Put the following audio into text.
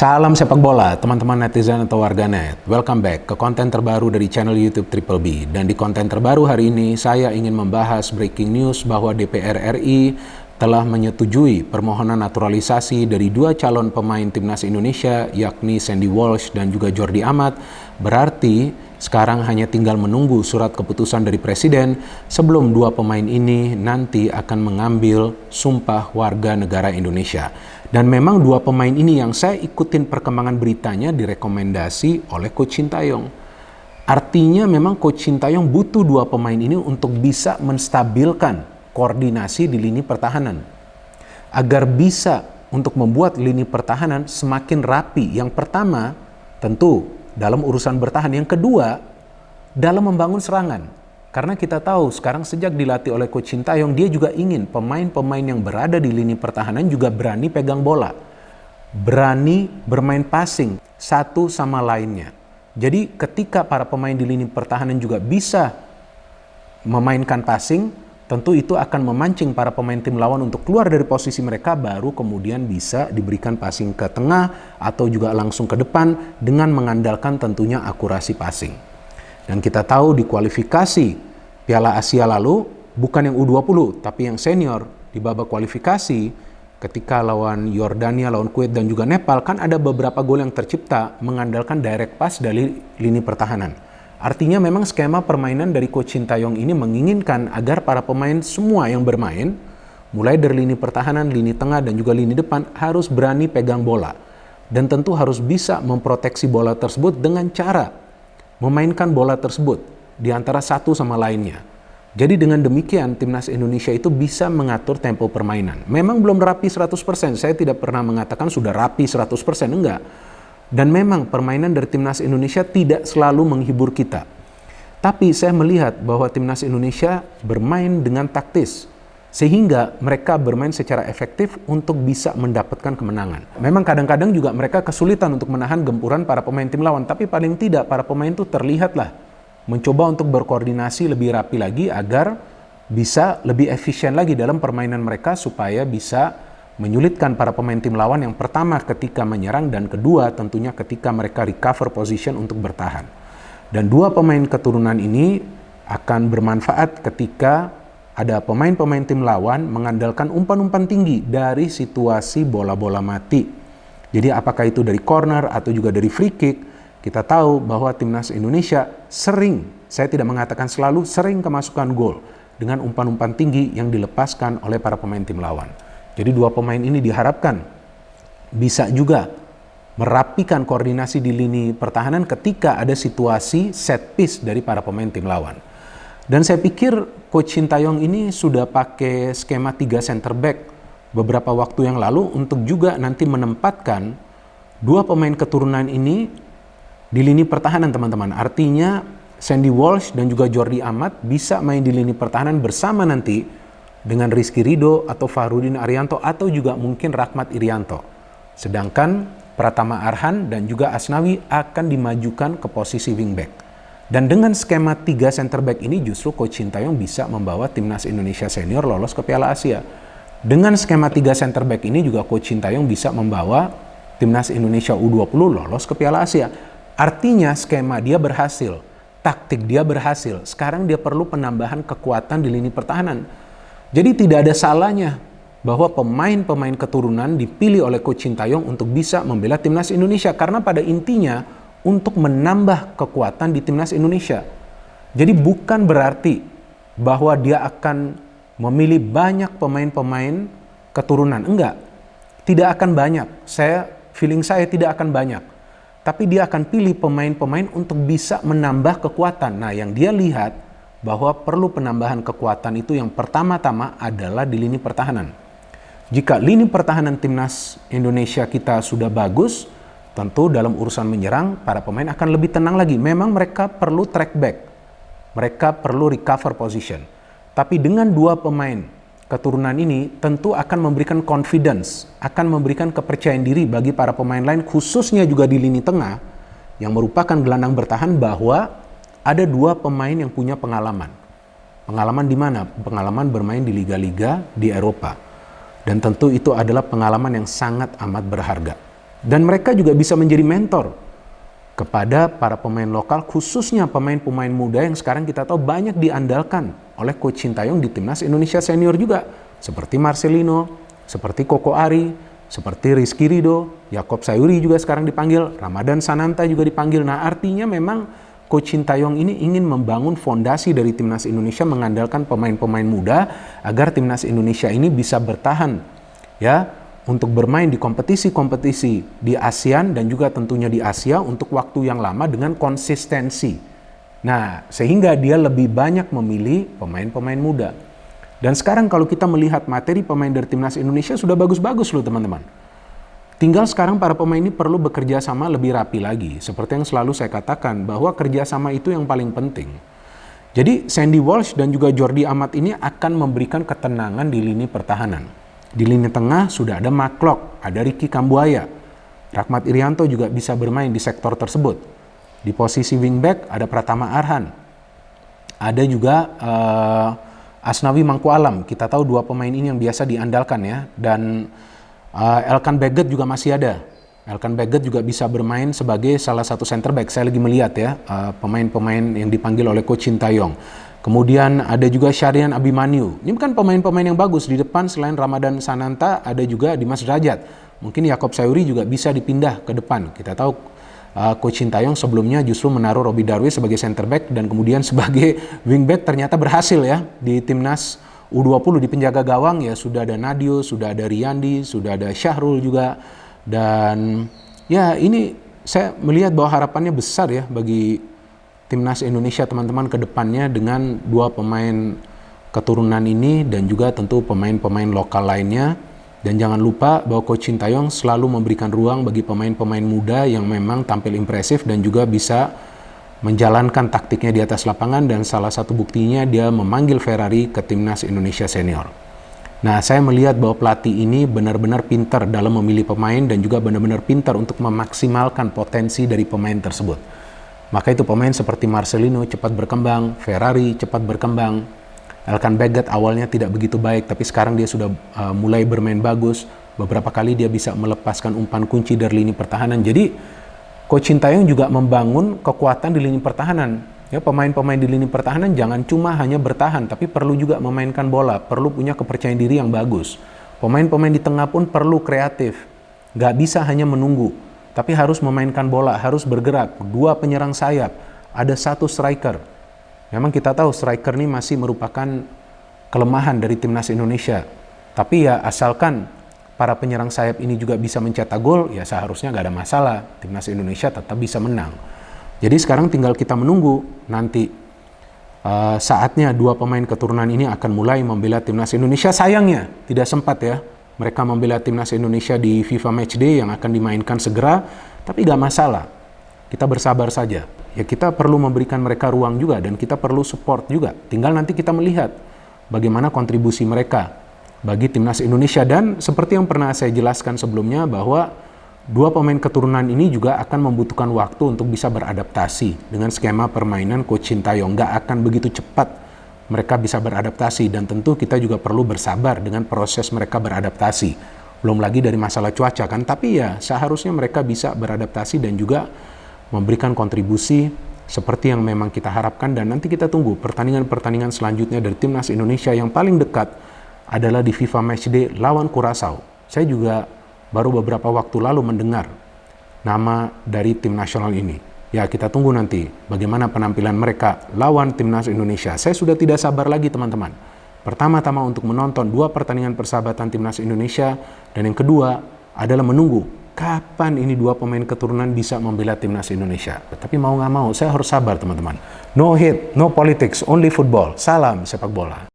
Salam sepak bola, teman-teman netizen atau warganet. Welcome back ke konten terbaru dari channel YouTube Triple B. Dan di konten terbaru hari ini, saya ingin membahas breaking news bahwa DPR RI telah menyetujui permohonan naturalisasi dari dua calon pemain timnas Indonesia, yakni Sandy Walsh dan juga Jordi Amat. Berarti sekarang hanya tinggal menunggu surat keputusan dari Presiden sebelum dua pemain ini nanti akan mengambil sumpah warga negara Indonesia. Dan memang dua pemain ini yang saya ikutin perkembangan beritanya direkomendasi oleh Coach Sintayong. Artinya memang Coach Sintayong butuh dua pemain ini untuk bisa menstabilkan koordinasi di lini pertahanan. Agar bisa untuk membuat lini pertahanan semakin rapi. Yang pertama tentu dalam urusan bertahan. Yang kedua dalam membangun serangan. Karena kita tahu sekarang sejak dilatih oleh Coach Sintayong, dia juga ingin pemain-pemain yang berada di lini pertahanan juga berani pegang bola. Berani bermain passing satu sama lainnya. Jadi ketika para pemain di lini pertahanan juga bisa memainkan passing, tentu itu akan memancing para pemain tim lawan untuk keluar dari posisi mereka, baru kemudian bisa diberikan passing ke tengah atau juga langsung ke depan dengan mengandalkan tentunya akurasi passing. Dan kita tahu di kualifikasi Piala Asia lalu, bukan yang U20, tapi yang senior di babak kualifikasi ketika lawan Yordania, lawan Kuwait dan juga Nepal, kan ada beberapa gol yang tercipta mengandalkan direct pass dari lini pertahanan. Artinya memang skema permainan dari Coach Sintayong ini menginginkan agar para pemain semua yang bermain, mulai dari lini pertahanan, lini tengah dan juga lini depan, harus berani pegang bola. Dan tentu harus bisa memproteksi bola tersebut dengan cara memainkan bola tersebut di antara satu sama lainnya. Jadi dengan demikian timnas Indonesia itu bisa mengatur tempo permainan. Memang belum rapi 100%, saya tidak pernah mengatakan sudah rapi 100%, enggak. Dan memang permainan dari timnas Indonesia tidak selalu menghibur kita. Tapi saya melihat bahwa timnas Indonesia bermain dengan taktis, sehingga mereka bermain secara efektif untuk bisa mendapatkan kemenangan. Memang kadang-kadang juga mereka kesulitan untuk menahan gempuran para pemain tim lawan, tapi paling tidak para pemain itu terlihatlah mencoba untuk berkoordinasi lebih rapi lagi agar bisa lebih efisien lagi dalam permainan mereka supaya bisa menyulitkan para pemain tim lawan, yang pertama ketika menyerang dan kedua tentunya ketika mereka recover position untuk bertahan. Dan dua pemain keturunan ini akan bermanfaat ketika ada pemain-pemain tim lawan mengandalkan umpan-umpan tinggi dari situasi bola-bola mati. Jadi apakah itu dari corner atau juga dari free kick, kita tahu bahwa timnas Indonesia sering, saya tidak mengatakan selalu, sering kemasukan gol dengan umpan-umpan tinggi yang dilepaskan oleh para pemain tim lawan. Jadi dua pemain ini diharapkan bisa juga merapikan koordinasi di lini pertahanan ketika ada situasi set piece dari para pemain tim lawan. Dan saya pikir Coach Sintayong ini sudah pakai skema 3 center back beberapa waktu yang lalu untuk juga nanti menempatkan dua pemain keturunan ini di lini pertahanan, teman-teman. Artinya Sandy Walsh dan juga Jordi Amat bisa main di lini pertahanan bersama nanti dengan Rizky Ridho atau Fahrudin Arianto atau juga mungkin Rahmat Irianto. Sedangkan Pratama Arhan dan juga Asnawi akan dimajukan ke posisi wingback. Dan dengan skema 3 center back ini justru Coach Sintayong bisa membawa timnas Indonesia senior lolos ke Piala Asia. Dengan skema 3 center back ini juga Coach Sintayong bisa membawa timnas Indonesia U20 lolos ke Piala Asia. Artinya skema dia berhasil, taktik dia berhasil. Sekarang dia perlu penambahan kekuatan di lini pertahanan. Jadi tidak ada salahnya bahwa pemain-pemain keturunan dipilih oleh Coach Sintayong untuk bisa membela timnas Indonesia. Karena pada intinya untuk menambah kekuatan di timnas Indonesia. Jadi bukan berarti bahwa dia akan memilih banyak pemain-pemain keturunan. Enggak, tidak akan banyak. Feeling saya tidak akan banyak. Tapi dia akan pilih pemain-pemain untuk bisa menambah kekuatan. Nah, yang dia lihat bahwa perlu penambahan kekuatan itu yang pertama-tama adalah di lini pertahanan. Jika lini pertahanan timnas Indonesia kita sudah bagus, tentu dalam urusan menyerang, para pemain akan lebih tenang lagi. Memang mereka perlu track back. Mereka perlu recover position. Tapi dengan dua pemain keturunan ini, tentu akan memberikan confidence, akan memberikan kepercayaan diri bagi para pemain lain, khususnya juga di lini tengah, yang merupakan gelandang bertahan, bahwa ada dua pemain yang punya pengalaman. Pengalaman di mana? Pengalaman bermain di liga-liga di Eropa. Dan tentu itu adalah pengalaman yang sangat amat berharga. Dan mereka juga bisa menjadi mentor kepada para pemain lokal, khususnya pemain-pemain muda yang sekarang kita tahu banyak diandalkan oleh Coach Sintayong di Timnas Indonesia Senior juga. Seperti Marcelino, seperti Koko Ari, seperti Rizky Ridho, Yaakob Sayuri juga sekarang dipanggil, Ramadan Sananta juga dipanggil. Nah, artinya memang Coach Sintayong ini ingin membangun fondasi dari Timnas Indonesia mengandalkan pemain-pemain muda agar Timnas Indonesia ini bisa bertahan ya untuk bermain di kompetisi-kompetisi di ASEAN dan juga tentunya di Asia untuk waktu yang lama dengan konsistensi. Nah, sehingga dia lebih banyak memilih pemain-pemain muda. Dan sekarang kalau kita melihat materi pemain dari Timnas Indonesia sudah bagus-bagus loh teman-teman. Tinggal sekarang para pemain ini perlu bekerja sama lebih rapi lagi. Seperti yang selalu saya katakan bahwa kerjasama itu yang paling penting. Jadi Sandy Walsh dan juga Jordi Amat ini akan memberikan ketenangan di lini pertahanan. Di lini tengah sudah ada Mark Klok, ada Ricky Kambuaya. Rahmat Irianto juga bisa bermain di sektor tersebut. Di posisi wingback ada Pratama Arhan. Ada juga Asnawi Mangkualam. Kita tahu dua pemain ini yang biasa diandalkan ya. Dan Elkan Baggett juga masih ada. Elkan Baggett juga bisa bermain sebagai salah satu center back. Saya lagi melihat ya pemain-pemain yang dipanggil oleh Coach Sintayong. Kemudian ada juga Syarian Abimanyu. Ini kan pemain-pemain yang bagus. Di depan selain Ramadan Sananta ada juga Dimas Derajat. Mungkin Yaakob Sayuri juga bisa dipindah ke depan. Kita tahu Coach Sintayong sebelumnya justru menaruh Robby Darwish sebagai center back dan kemudian sebagai wingback ternyata berhasil ya di Timnas U20 di penjaga gawang ya sudah ada Nadio, sudah ada Riyandi, sudah ada Syahrul juga. Dan ya ini saya melihat bahwa harapannya besar ya bagi Timnas Indonesia teman-teman ke depannya dengan dua pemain keturunan ini dan juga tentu pemain-pemain lokal lainnya. Dan jangan lupa bahwa Coach Sintayong selalu memberikan ruang bagi pemain-pemain muda yang memang tampil impresif dan juga bisa menjalankan taktiknya di atas lapangan, dan salah satu buktinya dia memanggil Ferrari ke Timnas Indonesia Senior. Nah, saya melihat bahwa pelatih ini benar-benar pintar dalam memilih pemain dan juga benar-benar pintar untuk memaksimalkan potensi dari pemain tersebut. Maka itu pemain seperti Marcelino cepat berkembang, Ferrari cepat berkembang, Elkan Baggett awalnya tidak begitu baik, tapi sekarang dia sudah mulai bermain bagus. Beberapa kali dia bisa melepaskan umpan kunci dari lini pertahanan. Jadi Coach Sintayong juga membangun kekuatan di lini pertahanan. Ya, pemain-pemain di lini pertahanan jangan cuma hanya bertahan, tapi perlu juga memainkan bola, perlu punya kepercayaan diri yang bagus. Pemain-pemain di tengah pun perlu kreatif, nggak bisa hanya menunggu, tapi harus memainkan bola, harus bergerak. Dua penyerang sayap, ada satu striker. Memang kita tahu striker ini masih merupakan kelemahan dari Timnas Indonesia. Tapi ya asalkan para penyerang sayap ini juga bisa mencetak gol, ya seharusnya nggak ada masalah. Timnas Indonesia tetap bisa menang. Jadi sekarang tinggal kita menunggu nanti saatnya dua pemain keturunan ini akan mulai membela Timnas Indonesia. Sayangnya tidak sempat ya mereka membela Timnas Indonesia di FIFA Matchday yang akan dimainkan segera. Tapi nggak masalah, kita bersabar saja. Ya kita perlu memberikan mereka ruang juga dan kita perlu support juga. Tinggal nanti kita melihat bagaimana kontribusi mereka bagi Timnas Indonesia. Dan seperti yang pernah saya jelaskan sebelumnya bahwa dua pemain keturunan ini juga akan membutuhkan waktu untuk bisa beradaptasi dengan skema permainan Coach Sintayong. Nggak akan begitu cepat mereka bisa beradaptasi dan tentu kita juga perlu bersabar dengan proses mereka beradaptasi. Belum lagi dari masalah cuaca kan, tapi ya seharusnya mereka bisa beradaptasi dan juga memberikan kontribusi seperti yang memang kita harapkan. Dan nanti kita tunggu pertandingan-pertandingan selanjutnya dari Timnas Indonesia. Yang paling dekat adalah di FIFA Matchday lawan Curaçao. Saya juga baru beberapa waktu lalu mendengar nama dari tim nasional ini. Ya kita tunggu nanti bagaimana penampilan mereka lawan Timnas Indonesia. Saya sudah tidak sabar lagi teman-teman. Pertama-tama untuk menonton dua pertandingan persahabatan Timnas Indonesia. Dan yang kedua adalah menunggu kapan ini dua pemain keturunan bisa membela Timnas Indonesia. Tapi mau nggak mau saya harus sabar teman-teman. No hate, no politics, only football. Salam sepak bola.